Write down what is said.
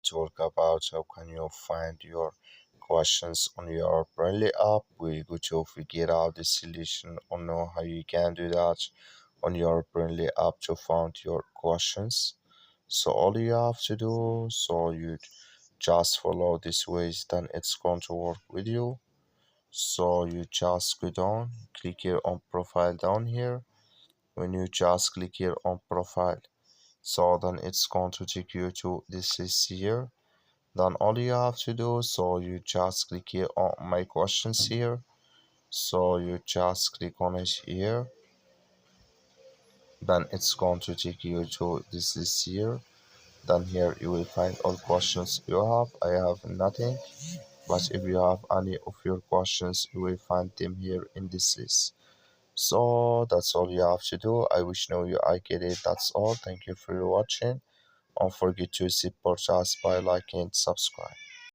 talk about how can you find your questions on your Brainly app. We're going to figure out the solution or know how you can do that on your Brainly app to find your questions. So all you have to do, so you just follow this ways, then it's going to work with you. So you just go down, click here on profile down here. When you just click here on profile, so then it's going to take you to this list here. Then all you have to do, so you just click here on my questions here. So you just click on it here. Then it's going to take you to this list here. Then here you will find all questions you have. I have nothing, but if you have any of your questions, you will find them here in this list. So that's all you have to do. I wish know you I get it. That's all. Thank you for watching. Don't forget to support us by liking and subscribe.